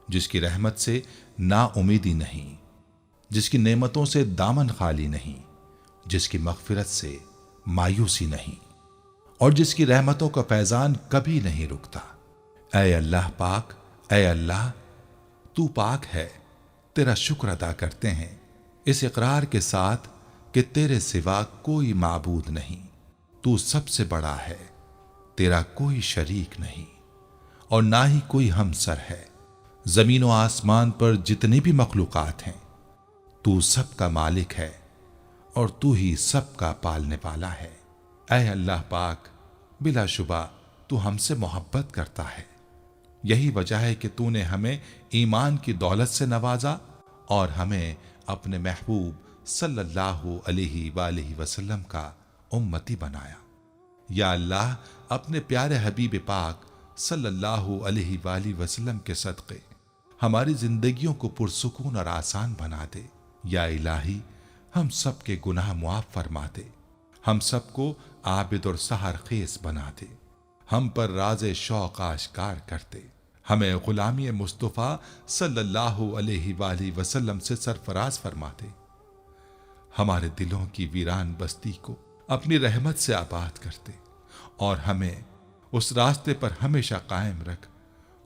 जिसकी रहमत से नाउमीदी नहीं, जिसकी नेमतों से दामन खाली नहीं, जिसकी मग़फ़िरत से मायूसी नहीं और जिसकी रहमतों का फैज़ान कभी नहीं रुकता। ऐ अल्लाह पाक, ऐ अल्लाह तू पाक है, तेरा शुक्र अदा करते हैं इस इकरार के साथ कि तेरे सिवा कोई माबूद नहीं, तू सबसे बड़ा है, तेरा कोई शरीक नहीं और ना ही कोई हमसर है। ज़मीन व आसमान पर जितनी भी मखलूक़ात हैं, तू सबका मालिक है और तू ही सबका पालने वाला है। ऐ अल्लाह पाक, बिलाशुबा तू हमसे मोहब्बत करता है। यही वजह है कि तूने हमें ईमान की दौलत से नवाजा और हमें अपने महबूब सल्लल्लाहु अलैहि वालैहि वसल्लम का उम्मती बनाया। या अल्लाह, अपने प्यारे हबीब पाक सल्लल्लाहु अलैहि वालैहि वसल्लम के सदक़े हमारी जिंदगियों को पुरसुकून और आसान बना दे। या इलाही, हम सब के गुनाह मुआफ़ फरमा दे, हम सबको आबिद और सहर खेस बना दे, हम पर राज़े शौक़ आश्कार कर दे, हमें ग़ुलामी मुस्तफ़ा सल्लल्लाहु अलैहि वालैहि वसल्लम से सरफराज फरमा दे, हमारे दिलों की वीरान बस्ती को अपनी रहमत से आबाद कर दे और हमें उस रास्ते पर हमेशा कायम रख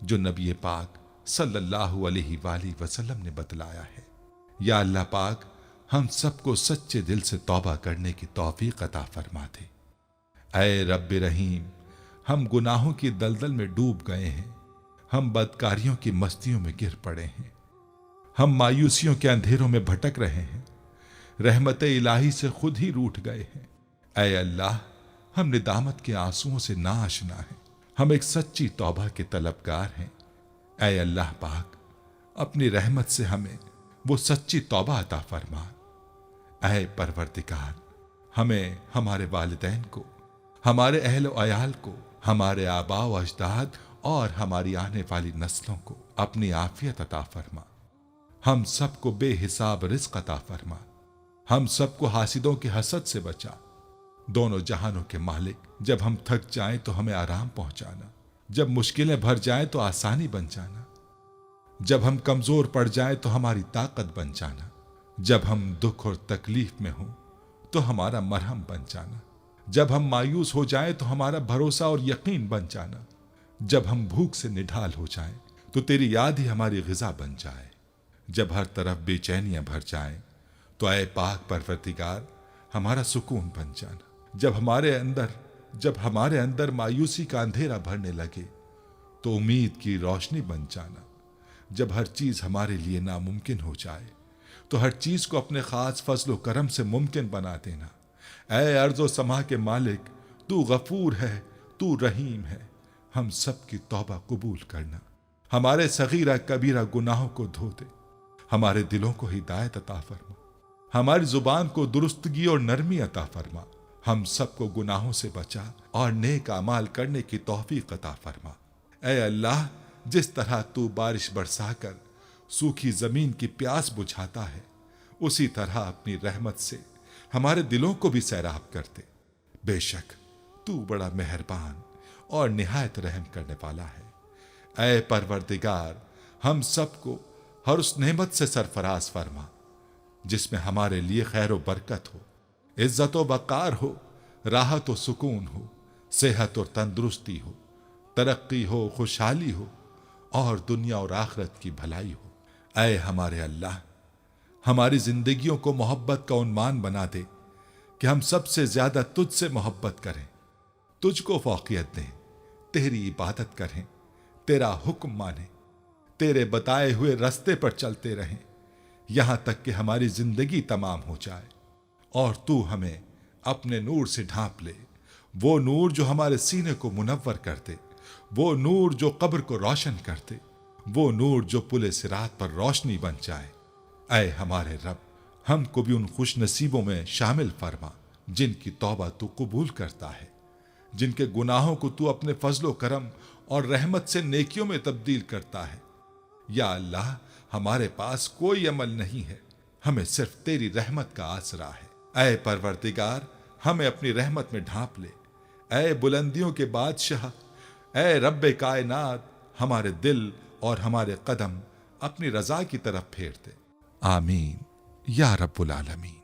जो नबी पाक सल्लल्लाहु अलैहि वालैहि वसल्लम ने बतलाया है। या अल्लाह पाक, हम सबको सच्चे दिल से तौबा करने की तौफीक अता फरमा दे। ऐ रब्बे रहीम, हम गुनाहों की दलदल में डूब गए हैं, हम बदकारियों की मस्तियों में गिर पड़े हैं, हम मायूसियों के अंधेरों में भटक रहे हैं, रहमत इलाही से खुद ही रूठ गए हैं। ऐ अल्लाह, हम निदामत के आंसुओं से नाआशना हैं, हम एक सच्ची तौबा के तलबगार हैं। ऐ अल्लाह पाक, अपनी रहमत से हमें वो सच्ची तौबा अता फरमा। ऐ परवरदिगार, हमें हमारे वालिदैन को, हमारे अहल व अयाल को, हमारे आबा व अजदाद और हमारी आने वाली नस्लों को अपनी आफियत अता फरमा। हम सबको बेहिसाब रिज़्क़ अता फरमा, हम सबको हासिदों के हसद से बचा। दोनों जहानों के मालिक, जब हम थक जाएं तो हमें आराम पहुंचाना, जब मुश्किलें भर जाएं तो आसानी बन जाना, जब हम कमजोर पड़ जाएं तो हमारी ताकत बन जाना, जब हम दुख और तकलीफ में हों तो हमारा मरहम बन जाना, जब हम मायूस हो जाएं तो हमारा भरोसा और यकीन बन जाना, जब हम भूख से निढाल हो जाएं तो तेरी याद ही हमारी ग़िज़ा बन जाए, जब हर तरफ बेचैनियां भर जाएं तो ऐ पाक परवरदिगार हमारा सुकून बन जाना, जब हमारे अंदर मायूसी का अंधेरा भरने लगे तो उम्मीद की रोशनी बन जाना। जब हर चीज हमारे लिए नामुमकिन हो जाए तो हर चीज को अपने खास फजलो करम से मुमकिन बना देना। ऐ अर्ज़ो समा के मालिक, तू गफूर है, तू रहीम है, हम सब की तौबा कबूल करना। हमारे सगीरा कबीरा गुनाहों को धो दे, हमारे दिलों को हिदायत अता फरमा, हमारी जुबान को दुरुस्तगी और नरमी अता फरमा। हम सबको गुनाहों से बचा और नेक अमाल करने की तौफीक अता फरमा। ऐ अल्लाह, जिस तरह तू बारिश बरसाकर सूखी जमीन की प्यास बुझाता है, उसी तरह अपनी रहमत से हमारे दिलों को भी सैराब कर दे। बेशक तू बड़ा मेहरबान और निहायत रहम करने वाला है। ऐ परवरदिगार, हम सबको हर उस नेमत से सरफराज फरमा जिसमें हमारे लिए खैर व बरकत हो, इज्जत व वक़ार हो, राहत व सुकून हो, सेहत और तंदुरुस्ती हो, तरक्की हो, खुशहाली हो और दुनिया और आखिरत की भलाई हो। ऐ हमारे अल्लाह, हमारी जिंदगियों को मोहब्बत का उन्मान बना दे कि हम सबसे ज्यादा तुझसे मोहब्बत करें, तुझको फौकियत दें, तेरी इबादत करें, तेरा हुक्म माने, तेरे बताए हुए रास्ते पर चलते रहें, यहां तक कि हमारी जिंदगी तमाम हो जाए और तू हमें अपने नूर से ढांप ले। वो नूर जो हमारे सीने को मुनव्वर कर दे, वो नूर जो कब्र को रोशन कर दे, वो नूर जो पुले सिरात पर रोशनी बन जाए। ऐ हमारे रब, हमको भी उन खुश नसीबों में शामिल फरमा जिनकी तौबा तू कबूल करता है, जिनके गुनाहों को तू अपने फजलो करम और रहमत से नेकियों में तब्दील करता है। या अल्लाह, हमारे पास कोई अमल नहीं है, हमें सिर्फ तेरी रहमत का आसरा है। ऐ परवरदिगार, हमें अपनी रहमत में ढांप ले। ऐ बुलंदियों के बादशाह, ऐ रब्बे कायनात, हमारे दिल और हमारे कदम अपनी रजा की तरफ फेर दे। आमीन या रब्बुल आलमीन।